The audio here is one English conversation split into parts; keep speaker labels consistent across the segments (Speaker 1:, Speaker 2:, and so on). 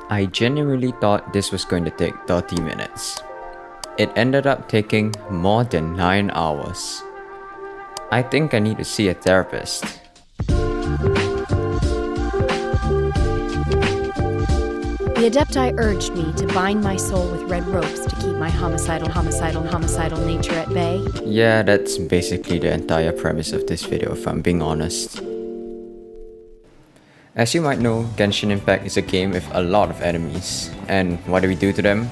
Speaker 1: I genuinely thought this was going to take 30 minutes. It ended up taking more than 9 hours. I think I need to see a therapist.
Speaker 2: The Adepti urged me to bind my soul with red ropes to keep my homicidal nature at bay.
Speaker 1: Yeah, that's basically the entire premise of this video if I'm being honest. As you might know, Genshin Impact is a game with a lot of enemies. And what do we do to them?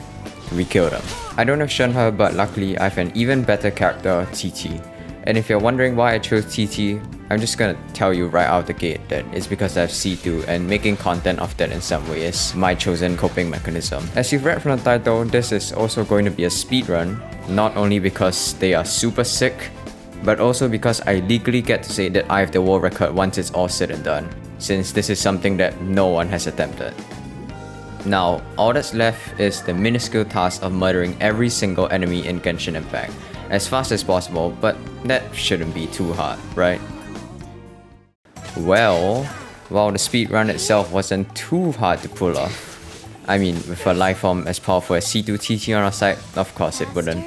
Speaker 1: We kill them. I don't have Shenhe, but luckily I have an even better character, TT. And if you're wondering why I chose TT, I'm just gonna tell you right out the gate that it's because I have C2 and making content of that in some way is my chosen coping mechanism. As you've read from the title, this is also going to be a speedrun, not only because they are super sick, but also because I legally get to say that I have the world record once it's all said and done, since this is something that no one has attempted. Now, all that's left is the minuscule task of murdering every single enemy in Genshin Impact as fast as possible, but that shouldn't be too hard, right? Well, while the speedrun itself wasn't too hard to pull off, I mean, with a lifeform as powerful as C2 TT on our side, of course it wouldn't.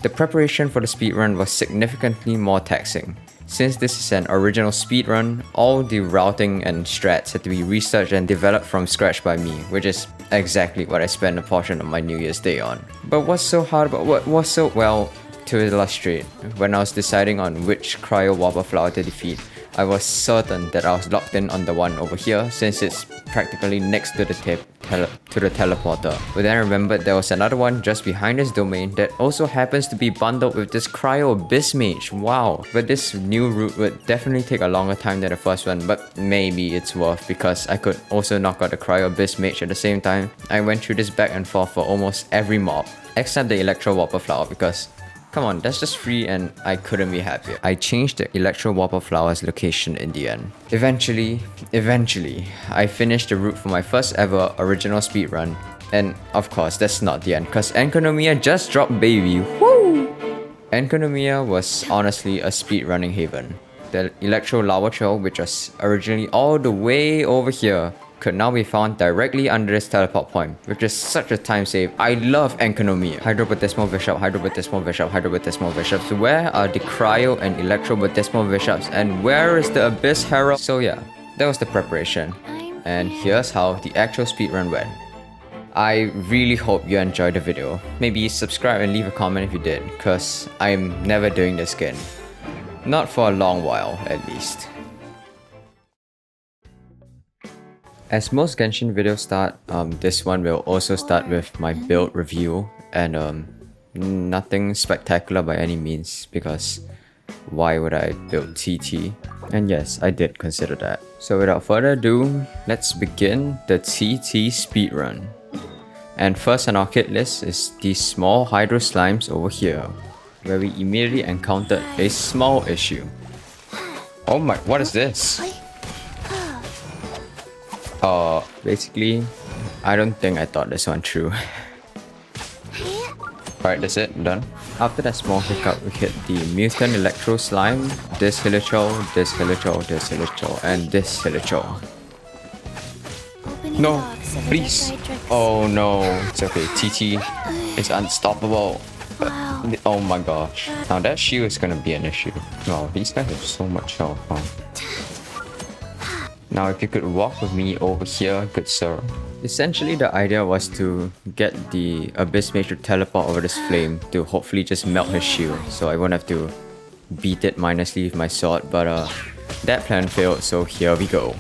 Speaker 1: The preparation for the speedrun was significantly more taxing. Since this is an original speedrun, all the routing and strats had to be researched and developed from scratch by me, which is exactly what I spent a portion of my New Year's Day on. But what's so hard about well, to illustrate, when I was deciding on which cryo wobble flower to defeat, I was certain that I was locked in on the one over here since it's practically next to the teleporter. But then I remembered there was another one just behind this domain that also happens to be bundled with this cryo abyss mage. Wow. But this new route would definitely take a longer time than the first one, but maybe it's worth because I could also knock out the cryo abyss mage at the same time. I went through this back and forth for almost every mob, except the electro wobble flower because come on, that's just free and I couldn't be happier. I changed the Electro Wobble Flower's location in the end. Eventually, I finished the route for my first ever original speedrun. And of course, that's not the end, cause Enkonomiya just dropped baby. Woo! Enkonomiya was honestly a speedrunning haven. The Electro Lava Trail, which was originally all the way over here, could now be found directly under this teleport point, which is such a time save. I love Enkonomiya. Hydrobatismal Bishop, Hydrobatismal Bishop, Hydrobatismal Bishops. Where are the Cryo and Electrobatismal Bishops? And where is the Abyss Herald? So yeah, that was the preparation. And here's how the actual speedrun went. I really hope you enjoyed the video. Maybe subscribe and leave a comment if you did, cause I'm never doing this again. Not for a long while, at least. As most Genshin videos start, this one will also start with my build review and nothing spectacular by any means because why would I build TT? And yes, I did consider that. So without further ado, let's begin the TT speedrun. And first on our kit list is these small hydro slimes over here, where we immediately encountered a small issue. Oh my, what is this? Basically, I don't think I thought this one through. Alright, that's it, done. After that small hiccup, we hit the Mutant Electro Slime, this Hilichurl, this Hilichurl, this Hilichurl, and this Hilichurl. No, please! Oh no, it's okay, TT is unstoppable. Oh my gosh. Now that shield is gonna be an issue. Wow, these guys have so much health, huh? Now if you could walk with me over here, good sir. Essentially the idea was to get the Abyss Mage to teleport over this flame to hopefully just melt his shield, so I won't have to beat it mindlessly with my sword, but that plan failed, so here we go.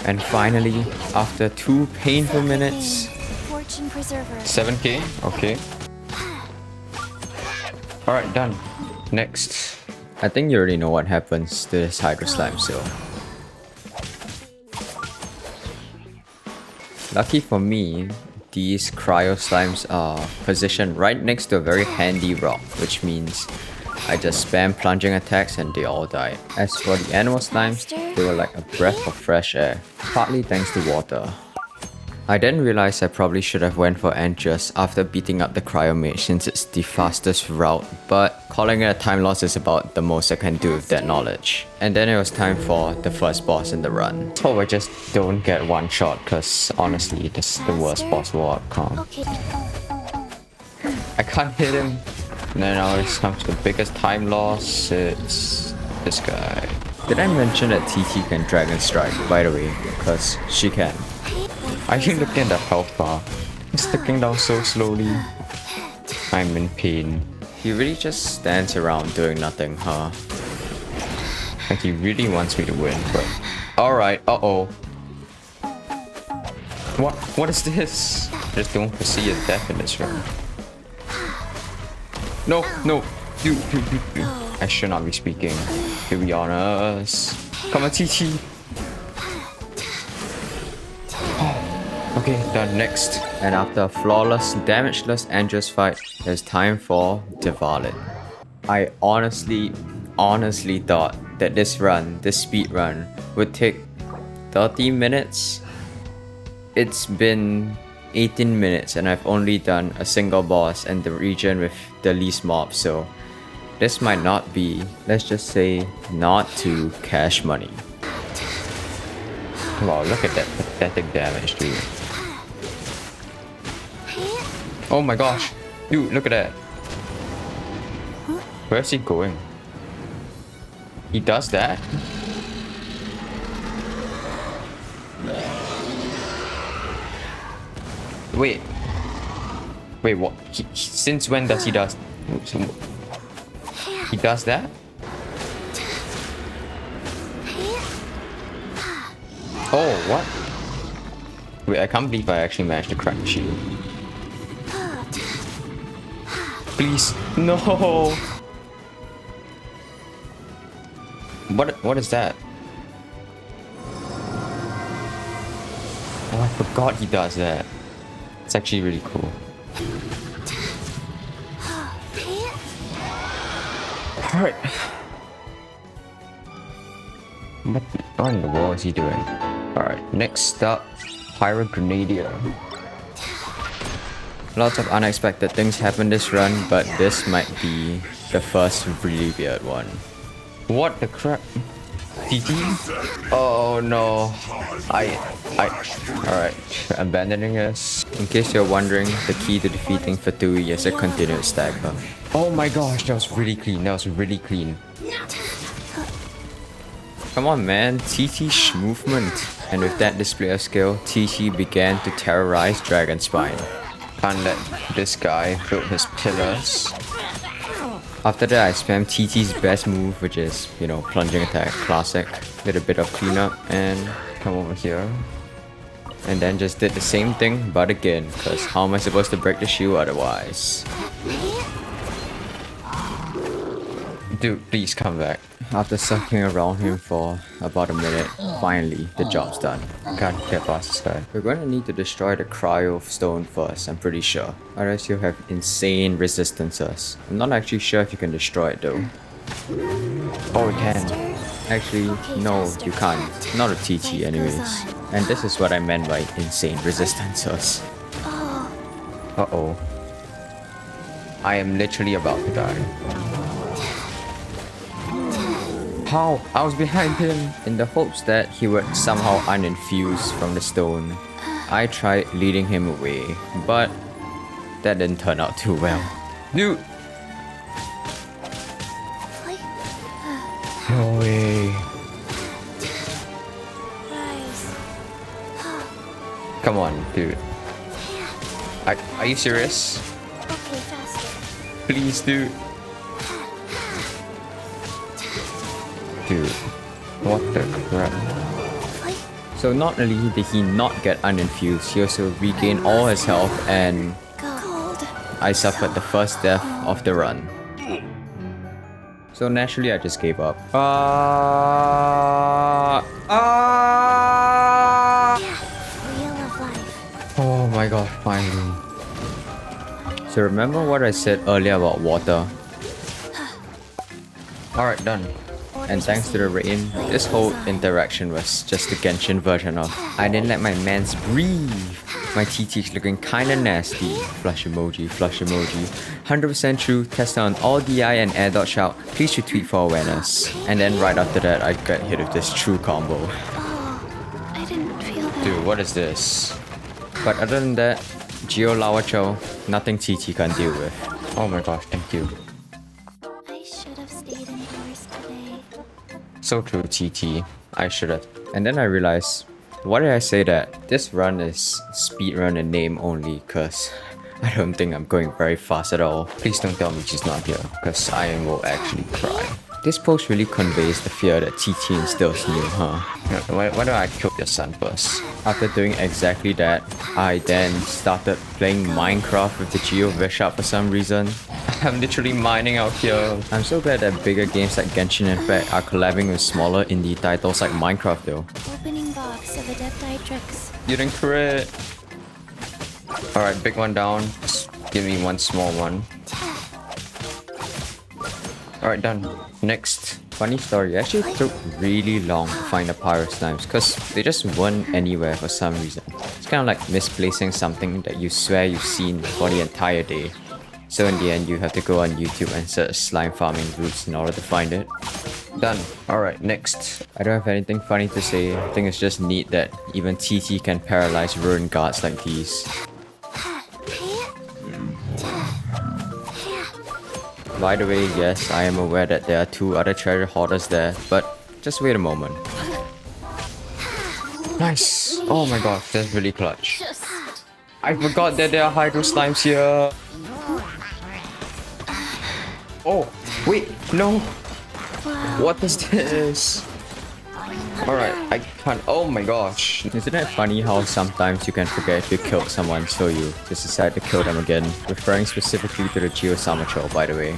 Speaker 1: And finally, after 2 painful minutes... 7k? Okay. Alright, done. Next. I think you already know what happens to this Hydro Slime, so... Lucky for me, these cryo slimes are positioned right next to a very handy rock, which means I just spam plunging attacks and they all died. As for the animal slimes, they were like a breath of fresh air, partly thanks to water. I then realized I probably should have went for Antius after beating up the Cryomage since it's the fastest route, but calling it a time loss is about the most I can do with that knowledge. And then it was time for the first boss in the run. Hope I just don't get one shot, cause honestly this is the worst possible outcome. I can't hit him. And then now it comes to the biggest time loss, it's this guy. Did I mention that TT can Dragon Strike, by the way? Because she can. Are you looking at the health bar? It's ticking down so slowly. I'm in pain. He really just stands around doing nothing, huh? Like he really wants me to win, but... Alright, uh-oh. What is this? Just don't foresee a death in this room. No, no. Dude. I should not be speaking. To be honest. Come on, TT. Okay, done. Next. And after a flawless, damageless Andros fight, it's time for Diwalit. I honestly thought that this speed run, would take 30 minutes. It's been 18 minutes and I've only done a single boss and the region with the least mobs, so this might not be, let's just say, not too cash money. Wow, look at that pathetic damage, dude. Oh my gosh, dude, look at that. Where's he going? He does that? Wait, what? Since when does he does? He does that? Oh, what? Wait, I can't believe I actually managed to crack the shield. Please, no! What is that? Oh, I forgot he does that. It's actually really cool. Alright. What in the world is he doing? Alright, next up, Pyro Grenadier. Lots of unexpected things happen this run, but this might be the first really weird one. What the crap? TT? Oh no. Alright, abandoning this. In case you're wondering, the key to defeating Fatui is a continued stagger. Oh my gosh, that was really clean. Come on man, TT's movement. And with that display of skill, TT began to terrorize Dragon Spine. Can't let this guy build his pillars. After that, I spammed TT's best move, which is, you know, plunging attack, classic. Did a bit of cleanup and come over here. And then just did the same thing, but again, because how am I supposed to break the shield otherwise? Dude, please come back. After sucking around him for about a minute, finally, the job's done. Can't get past this guy. We're going to need to destroy the Cryo Stone first, I'm pretty sure. Otherwise you'll have insane resistances. I'm not actually sure if you can destroy it though. Oh, we can. Actually, no, you can't. Not a TT anyways. And this is what I meant by insane resistances. Uh-oh. I am literally about to die. How? I was behind him in the hopes that he would somehow uninfuse from the stone. I tried leading him away, but that didn't turn out too well. Dude! No way. Come on, dude. Are you serious?
Speaker 3: Okay, faster.
Speaker 1: Please, dude. Dude, what the crap? So not only did he not get uninfused, he also regained all his health and I suffered the first death of the run. So naturally I just gave up. Oh my god, finally. So remember what I said earlier about water? Alright, done. And thanks to the rain, this whole interaction was just the Genshin version of I didn't let my mans breathe. My TT's looking kinda nasty. Flush emoji, flush emoji. 100% true, test on all DI and air dot shout. Please retweet for awareness. And then right after that, I got hit with this true combo.
Speaker 3: I didn't feel that.
Speaker 1: Dude, what is this? But other than that, Geo Lawa Cho, nothing TT can deal with. Oh my gosh, thank you.
Speaker 3: I should have stayed indoors today.
Speaker 1: So true, TT. I should have. And then I realized, why did I say that? This run is speedrun in name only, cause I don't think I'm going very fast at all. Please don't tell me she's not here, cause I will actually cry. This post really conveys the fear that TT instills in you, huh? Why do I kill your son first? After doing exactly that, I then started playing Minecraft with the Geo Vishap for some reason. I'm literally mining out here. I'm so glad that bigger games like Genshin Impact are collabing with smaller indie titles like Minecraft though.
Speaker 3: Opening box of Adepti-Trix.
Speaker 1: You didn't crit! Alright, big one down. Just give me one small one. Alright, done. Next. Funny story, it actually took really long to find the Pyro Snipes because they just weren't anywhere for some reason. It's kind of like misplacing something that you swear you've seen for the entire day. So in the end, you have to go on YouTube and search slime farming routes in order to find it. Done. Alright, next. I don't have anything funny to say. I think it's just neat that even TT can paralyze ruined guards like these. By the way, yes, I am aware that there are 2 other treasure hoarders there, but just wait a moment. Nice! Oh my god, that's really clutch. I forgot that there are Hydro Slimes here! Oh, wait, no! What is this? Alright, I can't. Oh my gosh. Isn't it funny how sometimes you can forget if you killed someone, so you just decide to kill them again? Referring specifically to the Geo Samacho, by the way.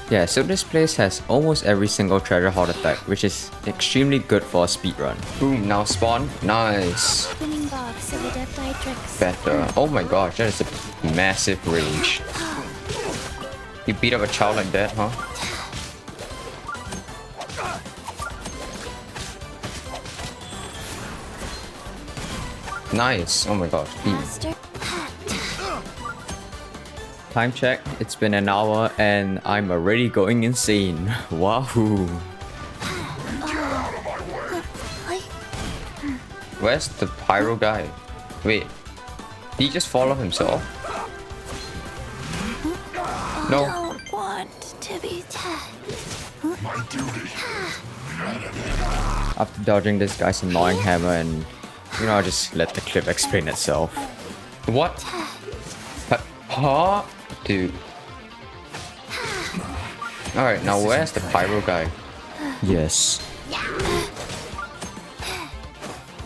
Speaker 1: Yeah, so this place has almost every single treasure hoarder type, which is extremely good for a speedrun. Boom, now spawn. Nice.
Speaker 3: Opening box of Adepti-Trix.
Speaker 1: Better. Oh my gosh, that is a massive range. You beat up a child like that, huh? Nice. Oh my gosh.
Speaker 3: Master.
Speaker 1: Time check. It's been an hour and I'm already going insane. Wahoo. Where's the pyro guy? Wait. Did he just fall off himself? No.
Speaker 3: Don't want to be
Speaker 4: My duty.
Speaker 1: After dodging this guy's annoying hammer and, you know, I'll just let the clip explain itself. What? Huh? Dude. Alright, now where's the pyro guy? Yes.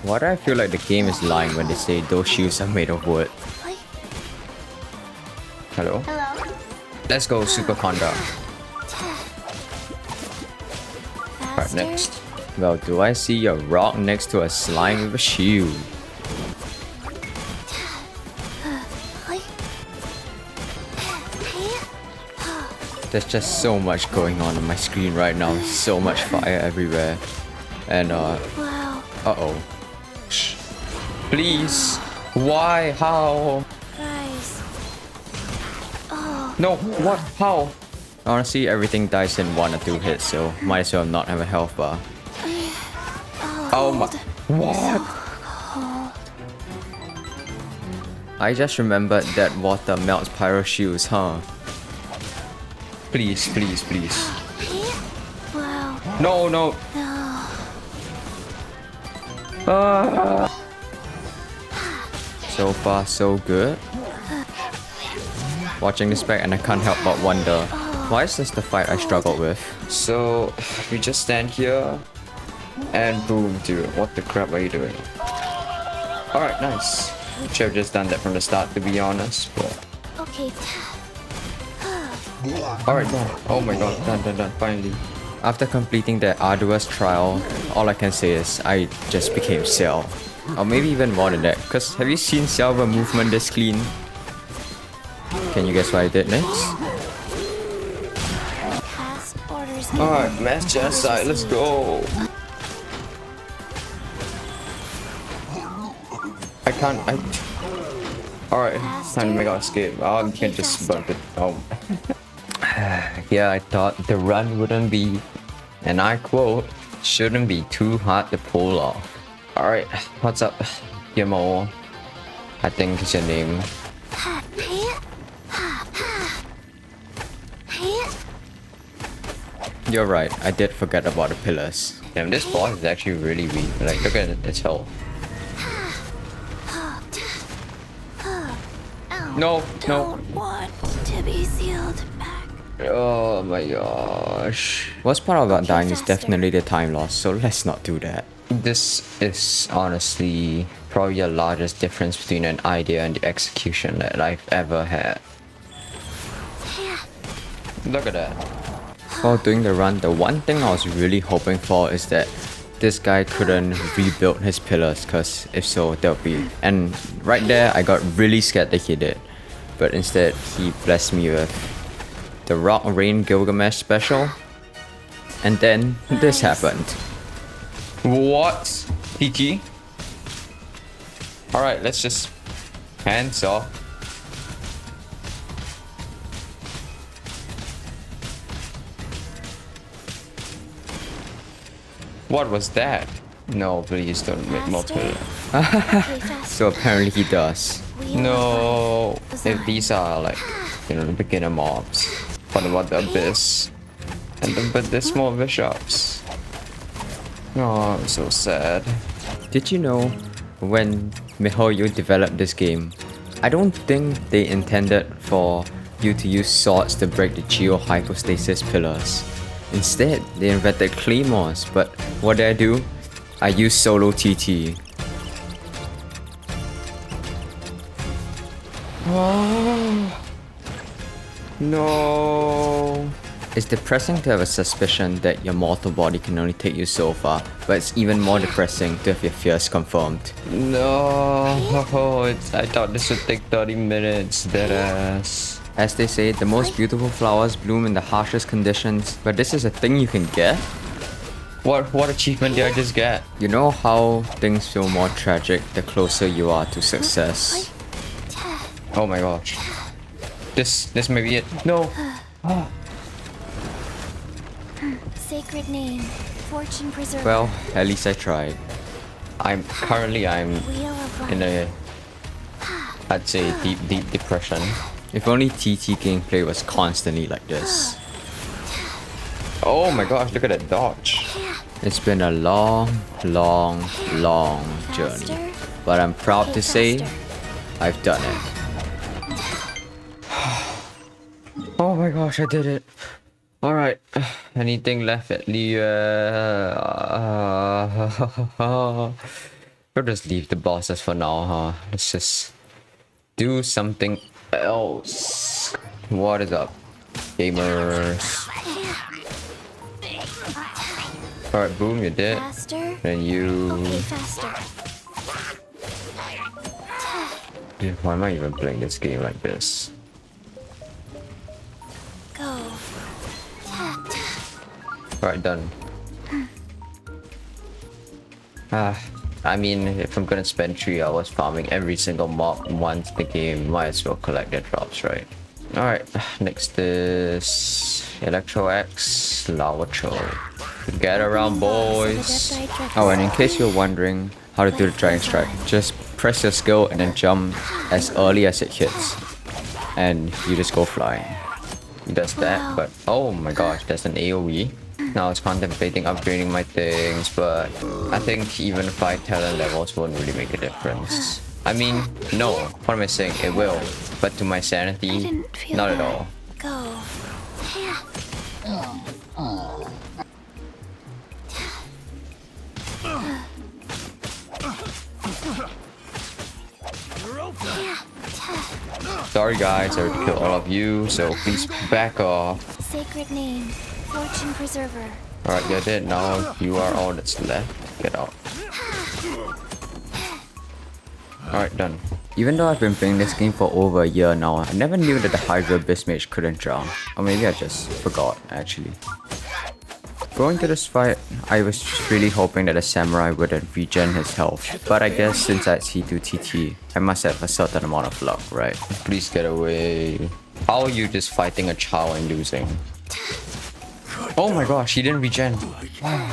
Speaker 1: Why do I feel like the game is lying when they say those shoes are made of wood? Hello?
Speaker 3: Hello.
Speaker 1: Let's go, Super Conda. Alright, next. Well, do I see a rock next to a slime with a shield? There's just so much going on my screen right now. So much fire everywhere. And
Speaker 3: Wow.
Speaker 1: uh-oh. Shh. Please. Why? How?
Speaker 3: Guys. Oh.
Speaker 1: No, what? How? Honestly, everything dies in 1 or 2 hits, so might as well not have a health bar. Oh my... What? I just remembered that water melts pyro shoes, huh? Please, please, please.
Speaker 3: Wow.
Speaker 1: No, no.
Speaker 3: No.
Speaker 1: So far, so good. Watching this back and I can't help but wonder, why is this the fight I struggled with? So, we just stand here and boom, dude, what the crap are you doing? Alright, nice. Should have just done that from the start, to be honest, but...
Speaker 3: Okay.
Speaker 1: Alright, done. Oh my god, done, finally. After completing that arduous trial, all I can say is I just became Cell. Or maybe even more than that, cause have you seen Cell with movement this clean? Can you guess what I did next?
Speaker 3: understand.
Speaker 1: Alright, mass genocide, let's go. Alright, time to make our escape. Oh, you can just bump it. Oh. Yeah, I thought the run wouldn't be, and I quote, shouldn't be too hard to pull off. Alright, what's up? Yamo. I think it's your name. You're right, I did forget about the pillars. Damn, this boss is actually really weak. Like, look at its health. No, no.
Speaker 3: Don't want to be sealed back.
Speaker 1: Oh my gosh. Worst part about dying is definitely the time loss, so let's not do that. This is honestly probably the largest difference between an idea and the execution that I've ever had. Look at that. While doing the run, the one thing I was really hoping for is that this guy couldn't rebuild his pillars, because if so, that would be... And right there, I got really scared that he did. But instead, he blessed me with the Rock Rain Gilgamesh special. And then this happened. What? Qiqi? Alright, let's just hands off. What was that? No, please don't make more pillars. So apparently he does. No, if these are like, you know, the beginner mobs. What about the abyss? And the small bishops? Oh, I'm so sad. Did you know when MiHoYo developed this game, I don't think they intended for you to use swords to break the geo-hypostasis pillars. Instead, they invented claymores, but what did I do? I used Solo Qiqi. Oh, no. It's depressing to have a suspicion that your mortal body can only take you so far, but it's even more depressing to have your fears confirmed. No, I thought this would take 30 minutes, deadass. As they say, the most beautiful flowers bloom in the harshest conditions, but this is a thing you can get? What achievement did I just get? You know how things feel more tragic the closer you are to success? Oh my gosh. This may be it. No. Oh.
Speaker 3: Sacred name, fortune preserver.
Speaker 1: Well, at least I tried. I'm currently in a, I'd say, deep depression. If only TT gameplay was constantly like this. Oh my gosh, look at that dodge. It's been a long journey. But I'm proud to say, I've done it. Oh my gosh, I did it. Alright, anything left at the... We'll just leave the bosses for now, huh? Let's just do something else. What is up, gamers? Alright, boom, you're dead.
Speaker 3: Faster.
Speaker 1: And you...
Speaker 3: Okay, faster.
Speaker 1: Dude, why am I even playing this game like this?
Speaker 3: Go.
Speaker 1: Alright, done. I mean, if I'm gonna spend 3 hours farming every single mob once the game, might as well collect the drops, right? Alright, next is Electro X Lava Cho. Get around, boys! Oh, and in case you're wondering how to do the Dragon Strike, just press your skill and then jump as early as it hits. And you just go flying. It does that, but oh my gosh, that's an AoE. Now I was contemplating upgrading my things, but I think even 5 talent levels won't really make a difference. I mean, no, what am I saying? It will, but to my sanity, not at all.
Speaker 3: Go.
Speaker 1: Sorry guys, I already killed all of you, so please back off.
Speaker 3: Sacred name, fortune preserver.
Speaker 1: Alright, you're dead now. You are all that's left. Get out. Alright, done. Even though I've been playing this game for over a year now, I never knew that the Hydra Abyss Mage couldn't drown. Or maybe I just forgot, actually. Going to this fight, I was just really hoping that the samurai wouldn't regen his health. But I guess since I C2 TT, I must have a certain amount of luck, right? Please get away. How are you just fighting a child and losing? Oh my gosh, he didn't regen.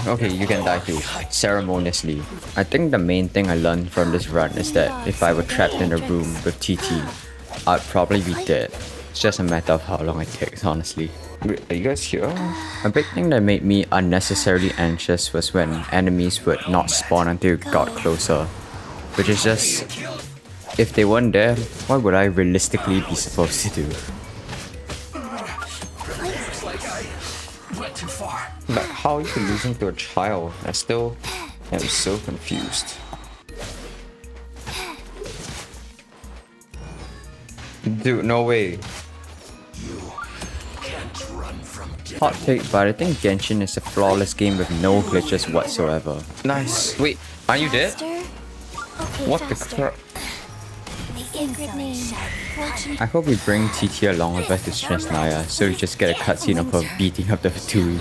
Speaker 1: Okay, you can die too, ceremoniously. I think the main thing I learned from this run is that if I were trapped in a room with TT, I'd probably be dead. It's just a matter of how long it takes, honestly. Wait, are you guys here? A big thing that made me unnecessarily anxious was when enemies would not spawn until you got closer. Which is just... if they weren't there, what would I realistically be supposed to do? But how are you losing to a child? I still am so confused. Dude, no way. Hot take, but I think Genshin is a flawless game with no glitches whatsoever. Nice. Wait, are you dead? What the crap? I hope we bring TT along with us to Shresnaya, so we just get a cutscene of her beating up the Fatui.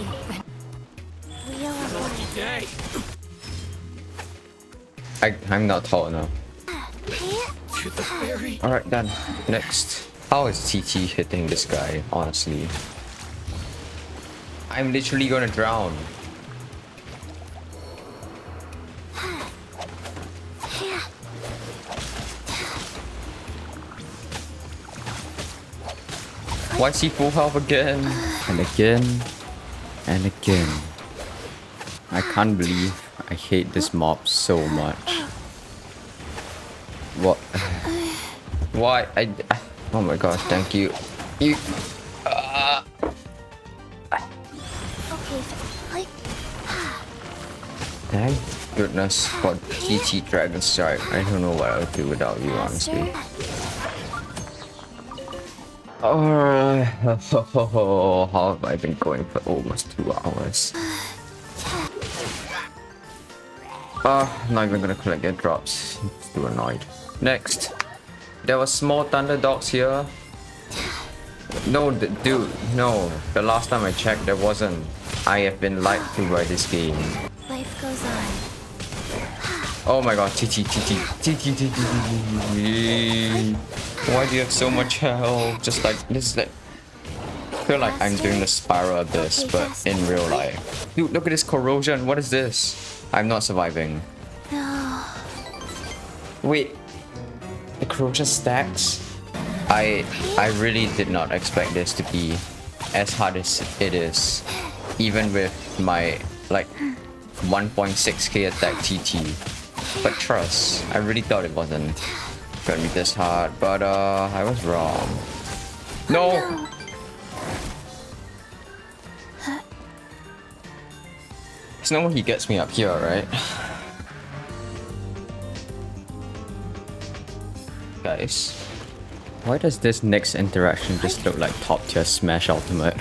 Speaker 1: I'm not tall enough. Alright then, next. How is TT hitting this guy, honestly? I'm literally gonna drown. Why is he full health again? And again. And again. I can't believe I hate this mob so much. What? Why? Oh my gosh, thank you. You... Thank goodness for TT Dragon Strike. I don't know what I would do without you, honestly. How have I been going for almost 2 hours? I'm not even gonna collect their drops. It's too annoyed. Next. There were small thunder dogs here. No, dude, no. The last time I checked, there wasn't. I have been lied to by this game.
Speaker 3: Life goes on.
Speaker 1: Oh my god, TT. Why do you have so much health? Just like, this is like... I feel like I'm doing the spiral of this, but in real life. Dude, look at this corrosion. What is this? I'm not surviving.
Speaker 3: No.
Speaker 1: Wait. The corrosion stacks? I really did not expect this to be as hard as it is. Even with my, like, 1.6k attack TT. But trust, I really thought it wasn't gonna be this hard, but I was wrong. No! There's no way he gets me up here, right? Guys, why does this next interaction just look like top tier Smash Ultimate?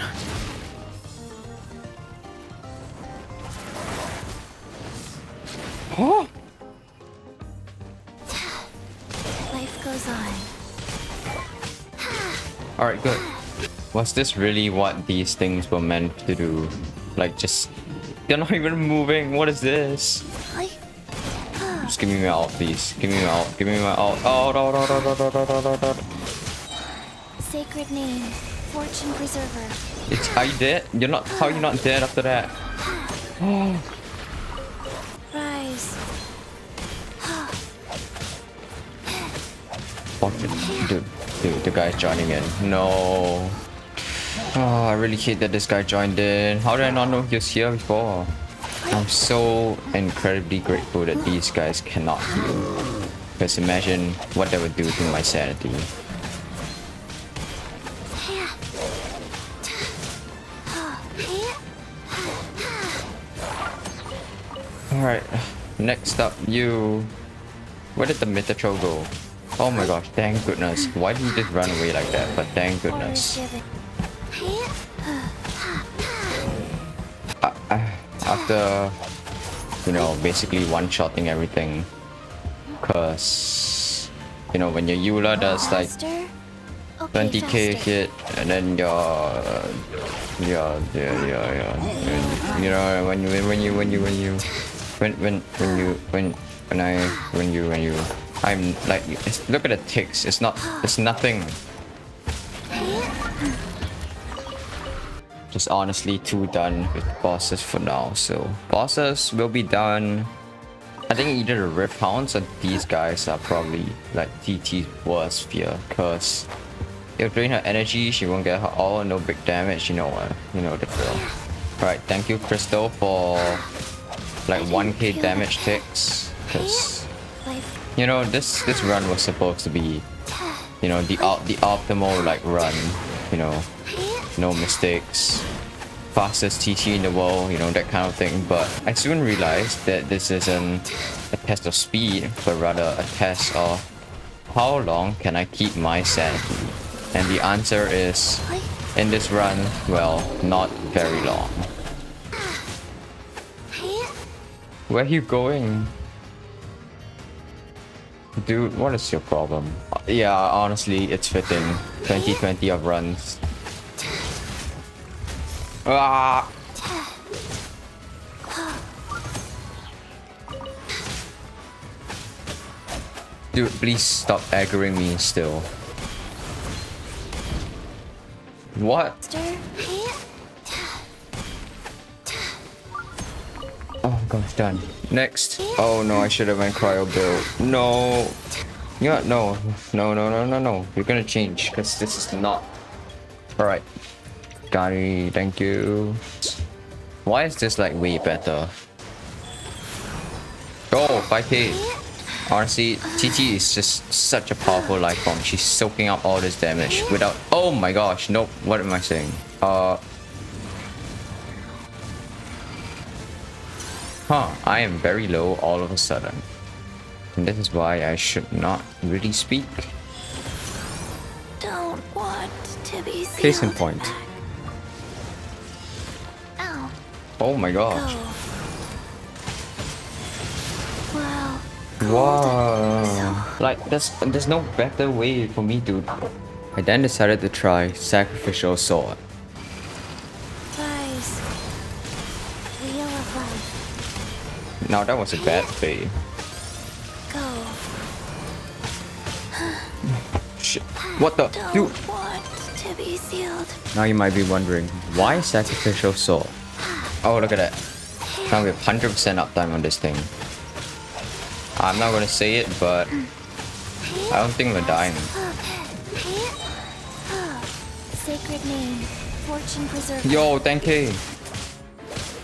Speaker 1: Oh!
Speaker 3: Life goes on.
Speaker 1: Alright, good. Was this really what these things were meant to do? Like, just... They're not even moving. What is this? Just give me my ult, please. Give me my ult. Give me my ult. Oh.
Speaker 3: Sacred name, fortune preserver.
Speaker 1: Are you dead? You're not. How are you not dead after that?
Speaker 3: Rise.
Speaker 1: Dude, the guy's joining in. No. Oh, I really hate that this guy joined in. How did I not know he was here before? I'm so incredibly grateful that these guys cannot heal. Because imagine what that would do to my sanity. Alright, next up, you... Where did the Metatro go? Oh my gosh, thank goodness. Why did he just run away like that? But thank goodness. After, you know, basically one-shotting everything. Cause, you know, when your Eula does like
Speaker 3: Okay,
Speaker 1: 20k
Speaker 3: faster.
Speaker 1: hit, and then yeah. And, you know, when I'm like, look at the ticks. It's nothing. Just honestly too done with bosses for now. So bosses will be done. I think either the Rift Hounds or these guys are probably like TT's worst fear, because it'll drain her energy, she won't get her all, no big damage, you know what? You know the drill. Right, thank you Crystal for like 1k damage ticks, because you know this run was supposed to be, you know, the optimal like run, you know, no mistakes, fastest TT in the world, you know, that kind of thing. But I soon realized that this isn't a test of speed, but rather a test of how long can I keep my sanity. And the answer is, in this run, well, not very long. Where are you going? Dude, what is your problem? Yeah, honestly, it's fitting. 2020 of runs. Ah! Dude, please stop aggroing me still. What? Oh gosh, done. Next. Oh no, I should have went cryo build. No. Yeah, no. You're gonna change, because this is not. Alright. Got it, thank you. Why is this like way better? Oh, 5k. Honestly, TT is just such a powerful life form. She's soaking up all this damage without... Oh my gosh, nope. What am I saying? I am very low all of a sudden. And this is why I should not really speak.
Speaker 3: Don't want to be
Speaker 1: Case in point.
Speaker 3: Ow.
Speaker 1: Oh my gosh.
Speaker 3: Go. Wow.
Speaker 1: Wow. Like, there's no better way for me to... I then decided to try Sacrificial Sword.
Speaker 3: Rise. Wheel of life.
Speaker 1: Now that was a bad play.
Speaker 3: Go.
Speaker 1: Shit. What the?
Speaker 3: Don't
Speaker 1: Dude.
Speaker 3: want to be sealed.
Speaker 1: Now you might be wondering, why Sacrificial Sword? Oh, look at that. Now we have 100% uptime on this thing. I'm not gonna say it, but I don't think we're dying.
Speaker 3: Sacred name. Fortune preserver.
Speaker 1: Yo, 10k.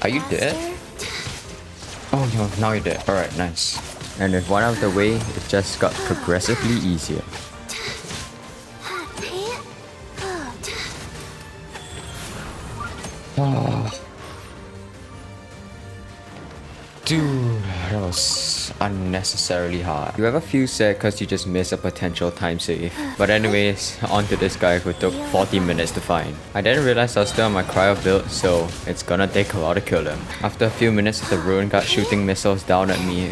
Speaker 1: Are you dead? Oh no, now you're dead. Alright, nice. And with one out of the way, it just got progressively easier. Dude, that was unnecessarily hard. You ever feel sad because you just missed a potential time save? But anyways, on to this guy who took 40 minutes to find. I didn't realize I was still on my cryo build, so it's gonna take a while to kill him. After a few minutes of the ruin guard shooting missiles down at me,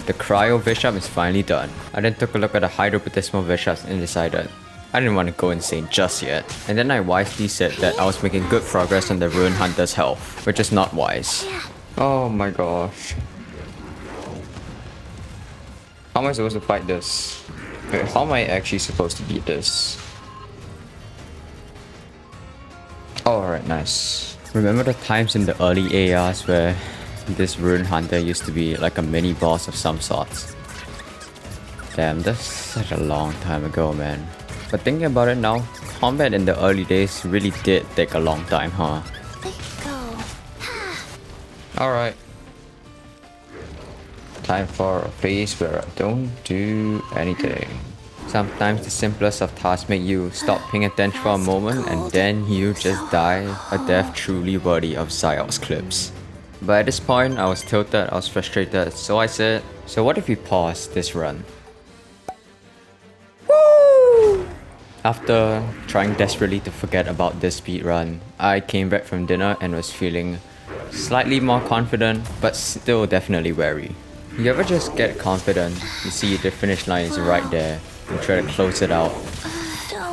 Speaker 1: the cryo bishop is finally done. I then took a look at the hydrobatismal bishops and decided I didn't want to go insane just yet. And then I wisely said that I was making good progress on the Ruin Hunter's health, which is not wise. Oh my gosh. How am I supposed to fight this? Wait, how am I actually supposed to beat this? Oh, alright, nice. Remember the times in the early ARs where this Ruin Hunter used to be like a mini boss of some sorts? Damn, that's such a long time ago, man. But thinking about it now, combat in the early days really did take a long time, huh? Alright. Time for a phase where I don't do anything. Sometimes the simplest of tasks make you stop paying attention for a moment and then you just die a death truly worthy of Psyop's clips. But at this point, I was tilted, I was frustrated, so I said, so what if we pause this run? Woo! After trying desperately to forget about this speedrun, I came back from dinner and was feeling slightly more confident, but still definitely wary. You ever just get confident, you see the finish line is right there, and try to close it out,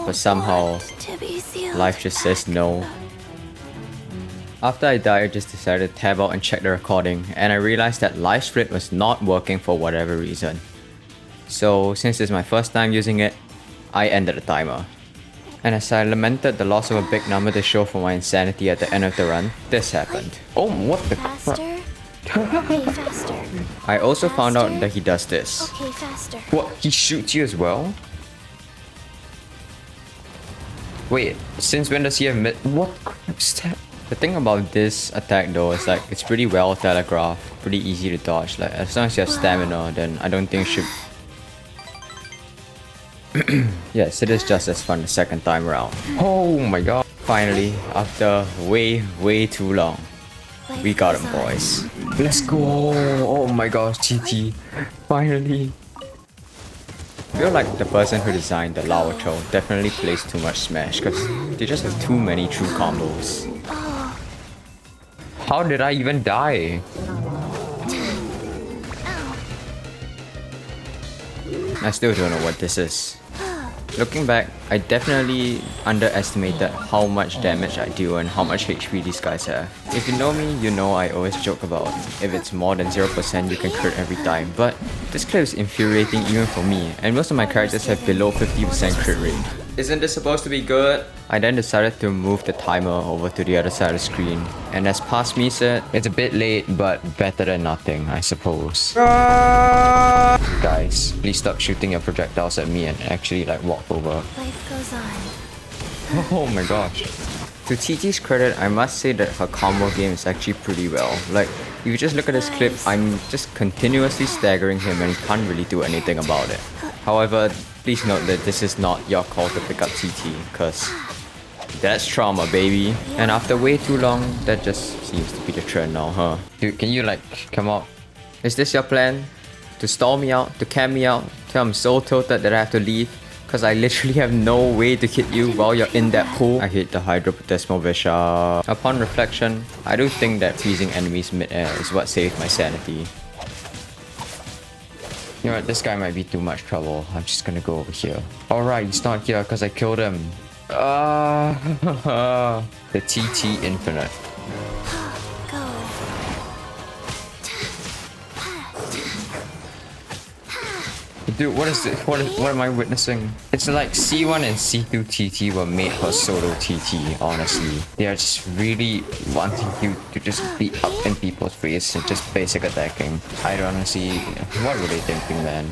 Speaker 1: but somehow
Speaker 3: To be sealed.
Speaker 1: life just says no. After I died, I just decided to tab out and check the recording, and I realized that live split was not working for whatever reason. So since it's my first time using it, I ended the timer. And as I lamented the loss of a big number to show for my insanity at the end of the run, this happened. Oh, what the crap?
Speaker 3: Faster. Okay, faster.
Speaker 1: I also found out that he does this.
Speaker 3: Okay, faster.
Speaker 1: What? He shoots you as well? Wait, since when does he have what crap is that? The thing about this attack though is like it's pretty well telegraphed, pretty easy to dodge. Like as long as you have stamina, then I don't think it should. Yes, it is just as fun the second time around. Oh my god! Finally, after way too long, we got him, boys. Let's go! Oh my gosh, GG! Finally. I feel like the person who designed the lava troll definitely plays too much Smash because they just have too many true combos. How did I even die? I still don't know what this is. Looking back, I definitely underestimated how much damage I do and how much HP these guys have. If you know me, you know I always joke about if it's more than 0% you can crit every time, but this clip is infuriating even for me, and most of my characters have below 50% crit rate. Isn't this supposed to be good? I then decided to move the timer over to the other side of the screen, and as past me said, it's a bit late but better than nothing, I suppose. Guys, please stop shooting your projectiles at me and actually like walk over.
Speaker 3: Life goes on.
Speaker 1: Oh my gosh. To Qiqi's credit, I must say that her combo game is actually pretty well. Like, if you just look at this clip, I'm just continuously staggering him and he can't really do anything about it. However, please note that this is not your call to pick up TT, cause that's trauma, baby. And after way too long, that just seems to be the trend now, huh? Dude, can you like, come up? Is this your plan? To stall me out? To cam me out? Till I'm so tilted that I have to leave? Cause I literally have no way to hit you while you're in that pool. I hate the Hydropotesmo Visha. Upon reflection, I do think that freezing enemies mid-air is what saved my sanity. You know what, this guy might be too much trouble. I'm just gonna go over here. Alright, he's not here because I killed him. The TT Infinite. Dude, what is this? What am I witnessing? It's like C1 and C2 TT were made for Solo Qiqi, honestly. They are just really wanting you to just be up in people's face and just basic attacking. I don't honestly... What were they thinking, man?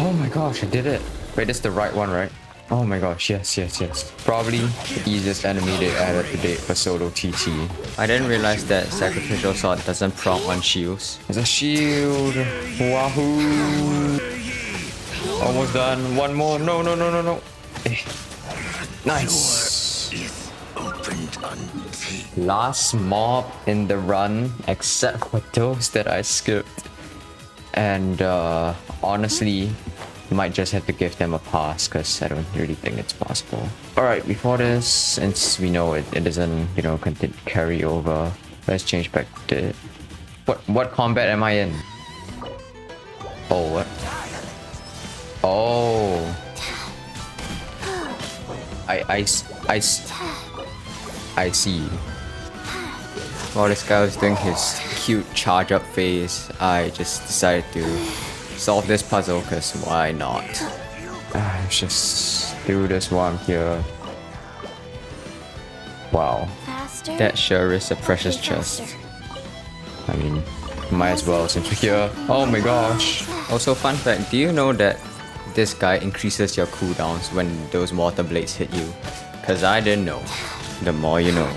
Speaker 1: Oh my gosh, I did it. Wait, this is the right one, right? Oh my gosh, yes. Probably the easiest enemy they added to date for Solo Qiqi. I didn't realize that Sacrificial Sword doesn't prompt on shields. There's a shield! Wahoo! Almost done. One more. No. Nice! Last mob in the run, except for those that I skipped. And honestly, might just have to give them a pass because I don't really think it's possible. Alright, before this, since we know it doesn't, you know, carry over, let's change back to... What combat am I in? Oh, what? Oh. I see. While this guy was doing his cute charge up phase, I just decided to solve this puzzle, cause why not? Just do this while I'm here. Wow.
Speaker 3: Faster.
Speaker 1: That sure is a precious chest. I mean, might as well since we're here. Oh my gosh. Also, fun fact, do you know that this guy increases your cooldowns when those water blades hit you? Cause I didn't know. The more you know.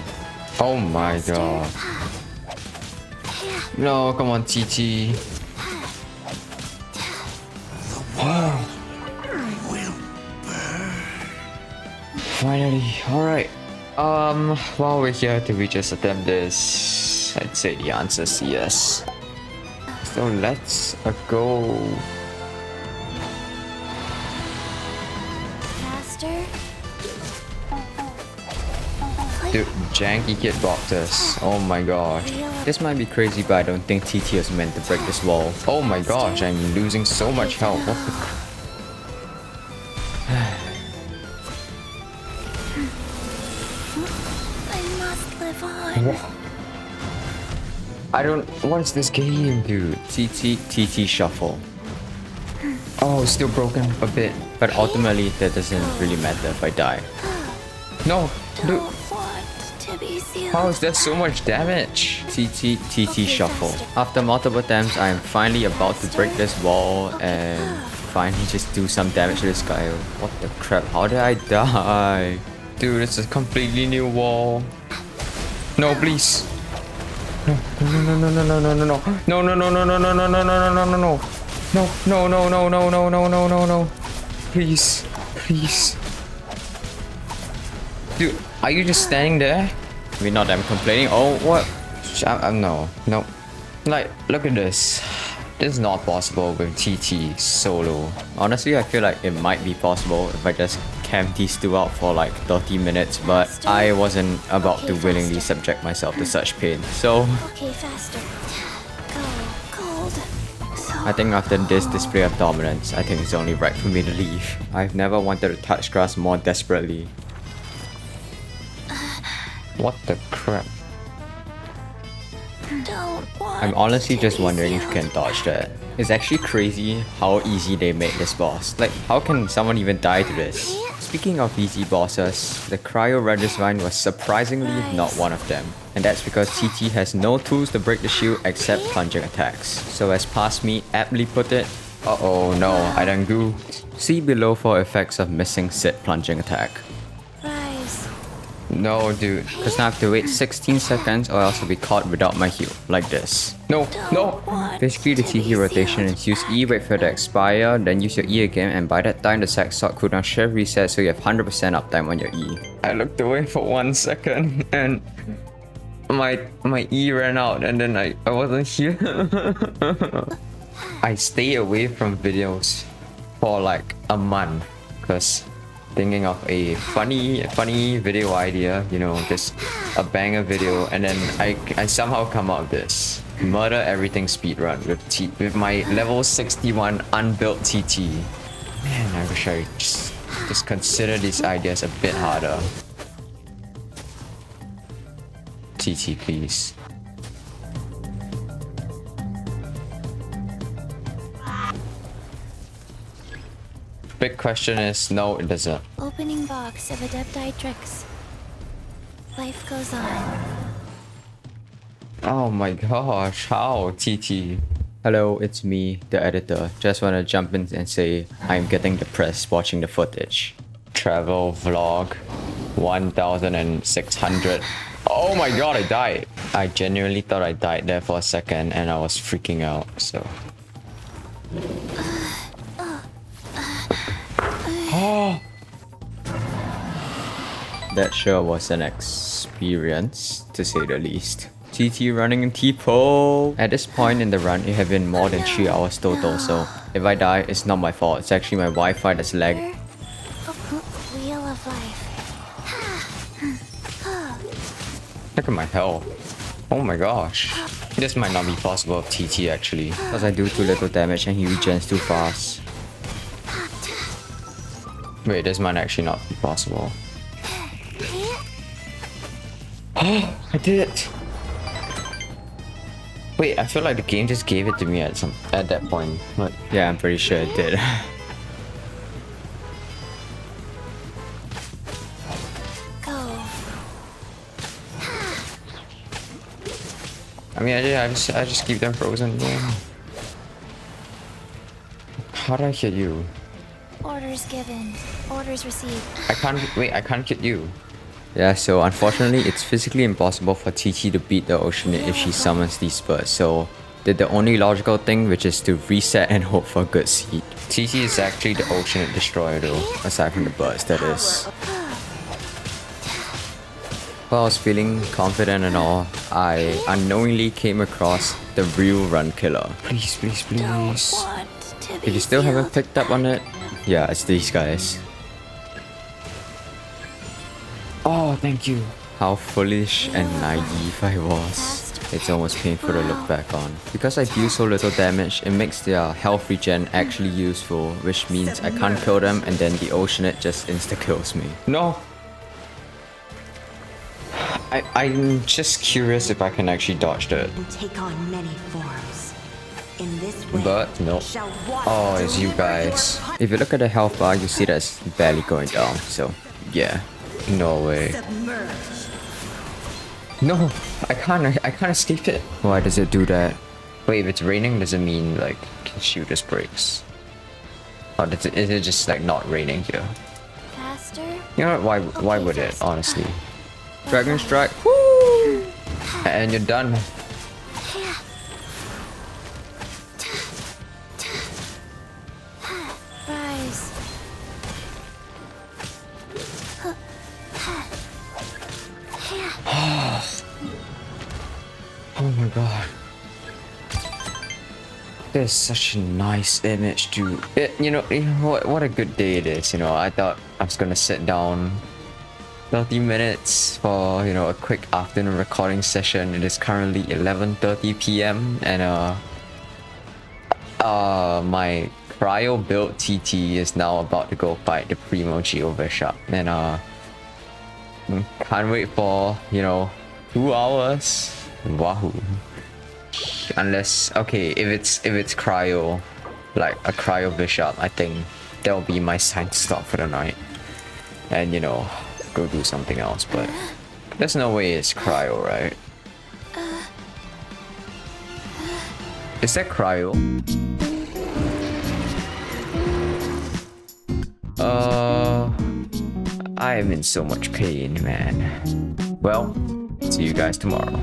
Speaker 1: Oh my god. No, come on, TT. Finally, alright. While we're here, do we just attempt this? I'd say the answer is yes. So let's go.
Speaker 3: Faster.
Speaker 1: Dude, janky kid blocked us. Oh my gosh. This might be crazy, but I don't think TT is meant to break this wall. Oh my gosh, I'm losing so much health. What the I don't... What's this game, dude? TT Shuffle. Oh, still broken a bit. But ultimately, that doesn't really matter if I die. No! Dude! How is there so much damage? TT Shuffle. After multiple attempts, I am finally about to break this wall and finally just do some damage to this guy. What the crap? How did I die? Dude, it's a completely new wall. No, please. No, no, no, no, no, no, no, no, no, no, no, no, no, no, no, no, no, no, no, no. No, no, no, no, no, no, no, no, no, no. Please, please. Dude, are you just standing there? I mean, not that I'm complaining. Oh, what? No, no. Like, look at this. This is not possible with TT solo. Honestly, I feel like it might be possible if I just camp these two out for like 30 minutes, but I wasn't about to willingly subject myself to such pain. So,
Speaker 3: Okay, faster. Go, cold.
Speaker 1: I think after this display of dominance, I think it's only right for me to leave. I've never wanted to touch grass more desperately. What the crap? I'm honestly just wondering if you can dodge that. It's actually crazy how easy they made this boss. Like, how can someone even die to this? Speaking of easy bosses, the Cryo Registine was surprisingly not one of them. And that's because TT has no tools to break the shield except plunging attacks. So as Past Me aptly put it, uh-oh, no, I done goo. See below for effects of missing said plunging attack. No, dude, because now I have to wait 16 seconds or else I'll be caught without my heal, like this. No, no! Basically, the TT rotation is use E, wait for it to expire, then use your E again, and by that time, the sack sword cooldown should reset so you have 100% uptime on your E. I looked away for 1 second, and my E ran out, and then I wasn't here. I stay away from videos for like a month, because thinking of a funny video idea, you know, just a banger video, and then I somehow come up with this murder everything speedrun with my level 61 unbuilt TT. Man, I wish I just consider these ideas a bit harder. TT, please. Big question is, no, it doesn't.
Speaker 3: Opening box of Adepti tricks. Life goes on.
Speaker 1: Oh my gosh, how, TT? Hello, it's me, the editor. Just wanna jump in and say I'm getting depressed watching the footage. Travel vlog 1600. Oh my god, I died. I genuinely thought I died there for a second and I was freaking out, so. Oh. That sure was an experience, to say the least. TT running in T-pole. At this point in the run, it had been more than 3 hours total, so if I die, it's not my fault. It's actually my Wi-Fi that's lagging.
Speaker 3: Wheel of life.
Speaker 1: Look at my health. Oh my gosh. This might not be possible with TT actually, because I do too little damage and he regens too fast. Wait, this might actually not be possible. Oh, I did it! Wait, I feel like the game just gave it to me at that point. But yeah, I'm pretty sure it did.
Speaker 3: Go.
Speaker 1: I mean, I just keep them frozen. Yeah. How did I hit you?
Speaker 3: Orders given. Orders received.
Speaker 1: I can't hit you. Yeah, so unfortunately, it's physically impossible for TT to beat the Oceanid if she summons these birds, so did the only logical thing, which is to reset and hope for a good seed. TT is actually the Oceanid destroyer though, aside from the birds, that is. While I was feeling confident and all, I unknowingly came across the real run killer. Please, please, please. If you still haven't picked up on it, yeah, it's these guys. Oh, thank you. How foolish and naive I was. It's almost painful to look back on. Because I deal so little damage, it makes their health regen actually useful, which means I can't kill them and then the Oceanid just insta-kills me. No! I'm just curious if I can actually dodge that.
Speaker 5: And take on many forms. In this way,
Speaker 1: But no.
Speaker 5: shall Waltz
Speaker 1: Oh, it's you
Speaker 5: deliver your
Speaker 1: guys. If you look at the health bar, you see that's barely going down. So yeah, no way.
Speaker 5: submerge.
Speaker 1: No, I can't escape it. Why does it do that? Wait, if it's raining, does it mean like shoot this breaks? Or is it just like not raining here?
Speaker 3: Faster?
Speaker 1: You know what? Why would it? Honestly, Dragon Strike. Woo! And you're done.
Speaker 3: Rise.
Speaker 1: Oh my god. There's such a nice image, dude. You know what a good day it is. You know, I thought I was gonna sit down 30 minutes for, you know, a quick afternoon recording session. It is currently 11:30 p.m. and my cryo built TT is now about to go fight the Primo Geo Bishop, and can't wait for, you know, 2 hours. Wahoo. Unless, okay, if it's cryo, like a cryo bishop, I think that'll be my sign to stop for the night, and you know, go do something else. But there's no way it's cryo, right? Is that cryo? I am in so much pain, man. Well, see you guys tomorrow.